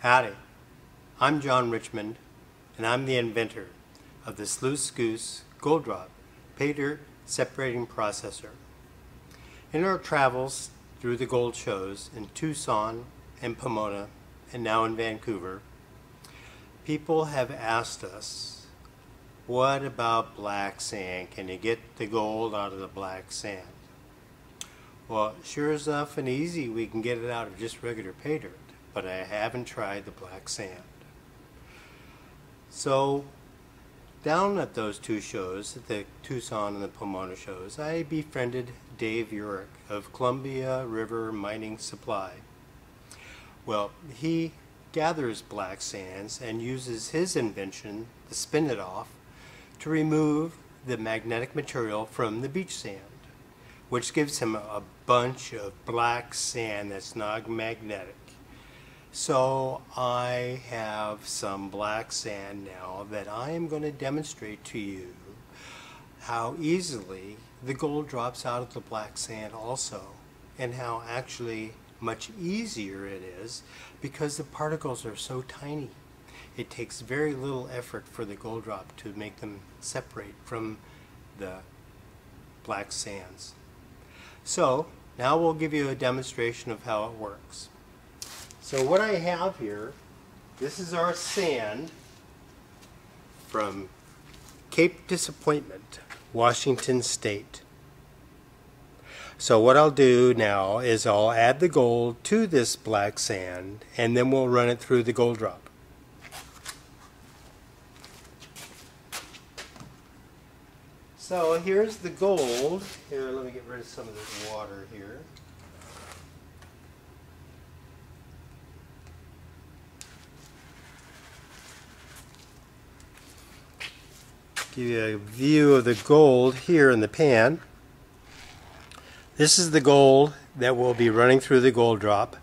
Howdy, I'm John Richmond, and I'm the inventor of the Sluice Goose GOLDROP pay dirt separating processor. In our travels through the gold shows in Tucson and Pomona and now in Vancouver, people have asked us, what about black sand? Can you get the gold out of the black sand? Well, sure as enough and easy we can get it out of just regular pay dirt, but I haven't tried the black sand. So down at those two shows, at the Tucson and the Pomona shows, I befriended Dave Urick of Columbia River Mining Supply. Well, he gathers black sands and uses his invention, the spin it off, to remove the magnetic material from the beach sand, which gives him a bunch of black sand that's not magnetic. So I have some black sand now that I am going to demonstrate to you how easily the gold drops out of the black sand also, and how actually much easier it is because the particles are so tiny. It takes very little effort for the gold drop to make them separate from the black sands. So now we'll give you a demonstration of how it works. So what I have here, this is our sand from Cape Disappointment, Washington State. So what I'll do now is I'll add the gold to this black sand and then we'll run it through the gold drop. So here's the gold. Here, let me get rid of some of this water here. Give you a view of the gold here in the pan. This is the gold that will be running through the gold drop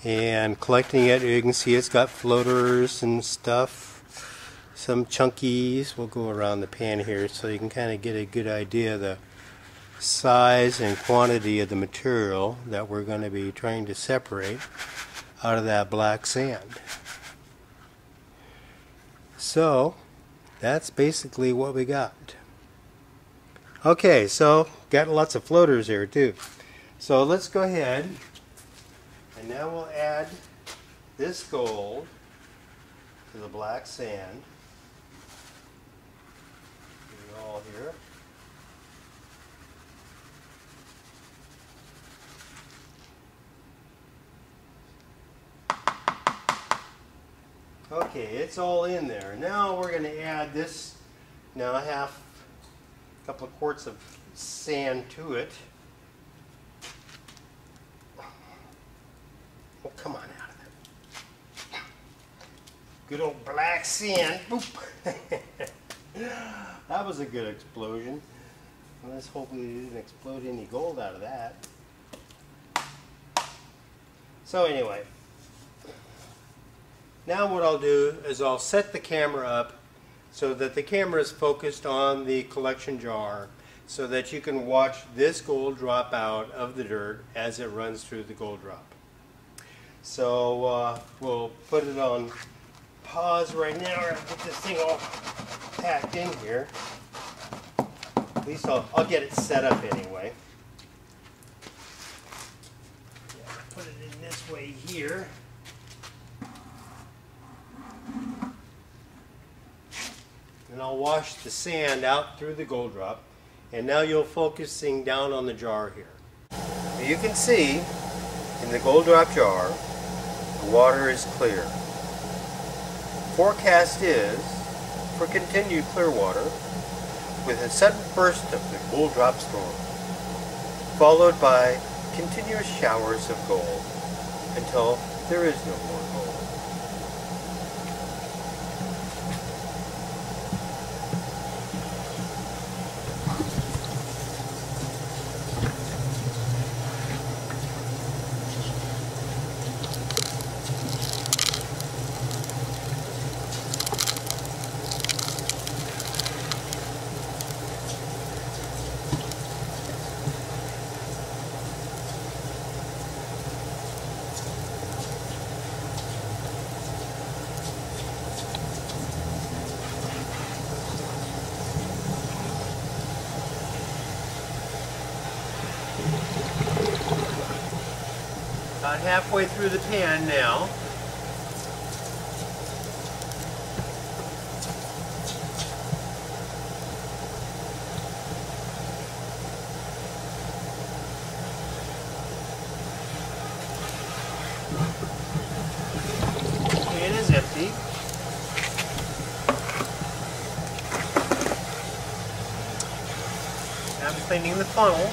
and collecting it. You can see it's got floaters and stuff, some chunkies. We'll go around the pan here so you can kind of get a good idea of the size and quantity of the material that we're going to be trying to separate out of that black sand. So that's basically what we got. Okay, so got lots of floaters here too. So let's go ahead and now we'll add this gold to the black sand. Get it all here. Okay, it's all in there. Now we're going to add this, now I have a couple of quarts of sand to it. Oh, come on out of there. Good old black sand. Boop. That was a good explosion. Let's hope we didn't explode any gold out of that. So anyway, now what I'll do is I'll set the camera up so that the camera is focused on the collection jar so that you can watch this gold drop out of the dirt as it runs through the gold drop. So we'll put it on pause right now and get this thing all packed in here. At least I'll get it set up anyway. Yeah, put it in this way here. And I'll wash the sand out through the gold drop, and now you're focusing down on the jar here. You can see in the gold drop jar the water is clear. Forecast is for continued clear water with a sudden burst of the gold drop storm, followed by continuous showers of gold until there is no more gold. About halfway through the pan now. Pan is empty. I'm cleaning the funnel.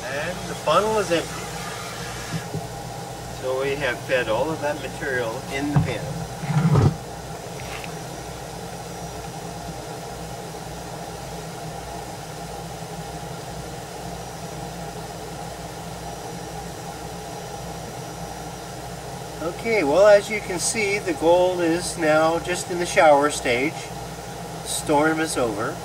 And the funnel is empty. So we have fed all of that material in the pan. Okay, well, as you can see, the gold is now just in the shower stage. The storm is over.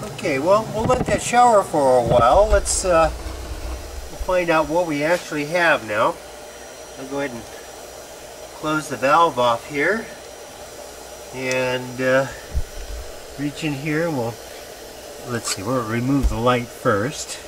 Okay, well, we'll let that shower for a while. Let's find out what we actually have now. I'll go ahead and close the valve off here and reach in here and let's see, we'll remove the light first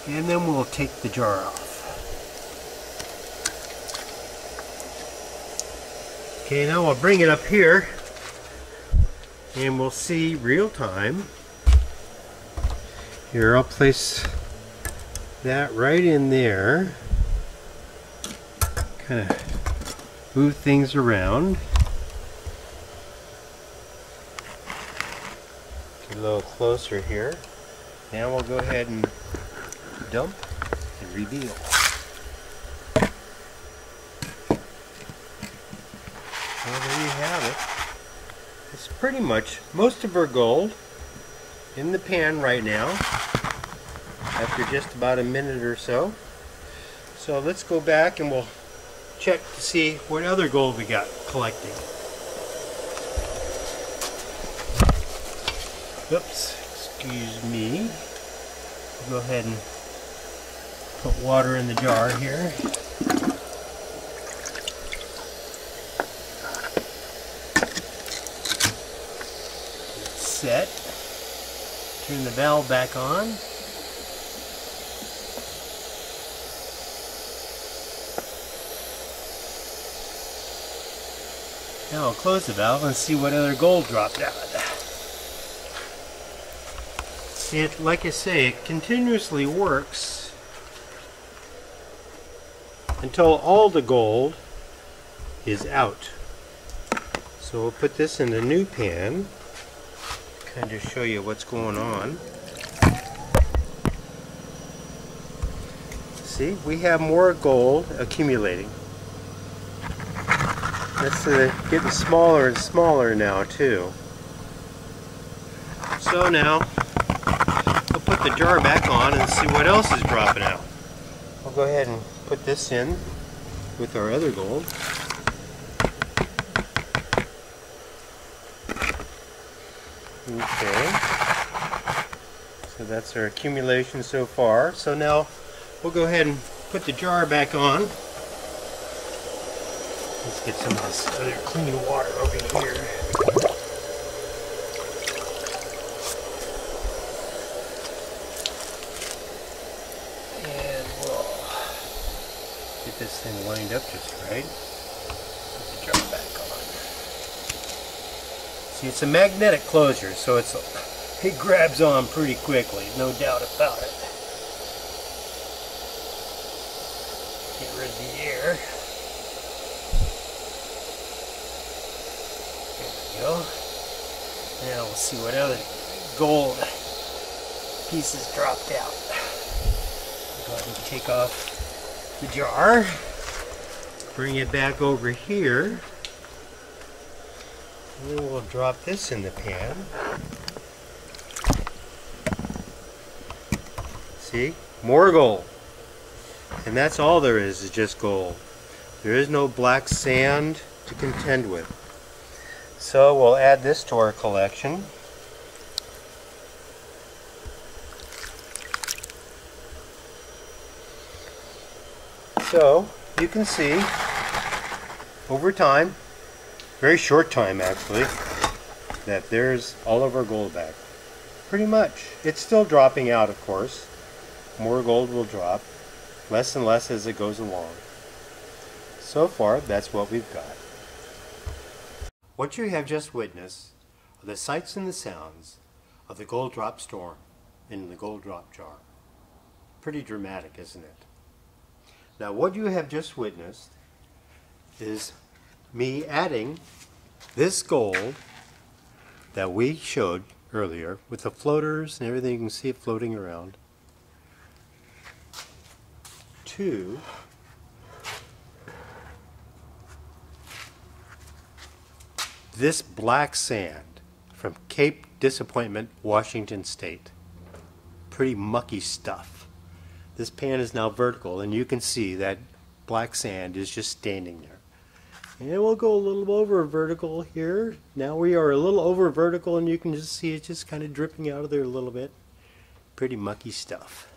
and then we'll take the jar off. Okay, now I'll bring it up here and we'll see real time. Here, I'll place that right in there. Kind of move things around. Get a little closer here. Now we'll go ahead and dump and reveal. Well, there you have it. It's pretty much most of our gold in the pan right now after just about a minute or so. So let's go back and we'll check to see what other gold we got collecting. Oops, excuse me. Go ahead and put water in the jar here. Set. Turn the valve back on. Now I'll close the valve and see what other gold dropped out. It, like I say, it continuously works until all the gold is out. So we'll put this in a new pan. And just show you what's going on. See, we have more gold accumulating. That's getting smaller and smaller now too. So now we'll put the jar back on and see what else is dropping out. I'll go ahead and put this in with our other gold. Okay, so that's our accumulation so far. So now we'll go ahead and put the jar back on. Let's get some of this other clean water over here. And we'll get this thing lined up just right. Put the jar back on. See, it's a magnetic closure, so it grabs on pretty quickly, no doubt about it. Get rid of the air. There we go. Now we'll see what other gold pieces dropped out. Go ahead and take off the jar. Bring it back over here. And then we'll drop this in the pan. See? More gold. And that's all there is just gold. There is no black sand to contend with. So we'll add this to our collection. So you can see over time, very short time actually, that there's all of our gold back. Pretty much. It's still dropping out, of course. More gold will drop, less and less as it goes along. So far, that's what we've got. What you have just witnessed are the sights and the sounds of the gold drop storm in the gold drop jar. Pretty dramatic, isn't it? Now, what you have just witnessed is me adding this gold that we showed earlier with the floaters and everything. You can see it floating around to this black sand from Cape Disappointment, Washington State. Pretty mucky stuff. This pan is now vertical, and you can see that black sand is just standing there. And we'll go a little over vertical here. Now we are a little over vertical, and you can just see it just kind of dripping out of there a little bit. Pretty mucky stuff.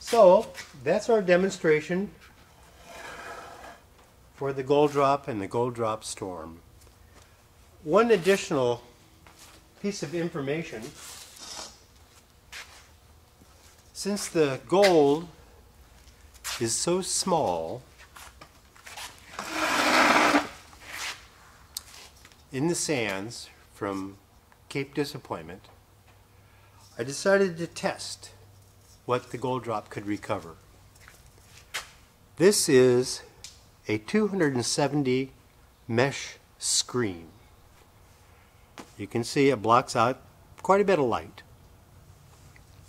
So that's our demonstration for the gold drop and the gold drop storm. One additional piece of information: since the gold is so small in the sands from Cape Disappointment, I decided to test what the gold drop could recover. This is a 270 mesh screen. You can see it blocks out quite a bit of light.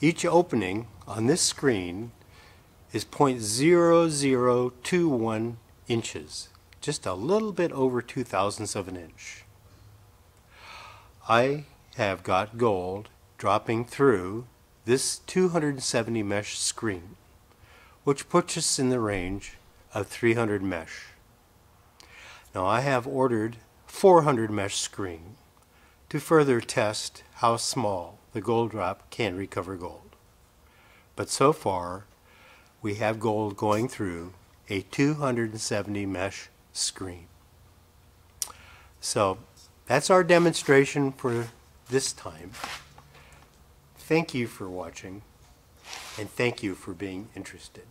Each opening on this screen is 0.0021 inches, just a little bit over 2/1000ths of an inch. I have got gold dropping through this 270 mesh screen, which puts us in the range of 300 mesh. Now I have ordered 400 mesh screen to further test how small the gold drop can recover gold. But so far, we have gold going through a 270 mesh screen. So that's our demonstration for this time. Thank you for watching, and thank you for being interested.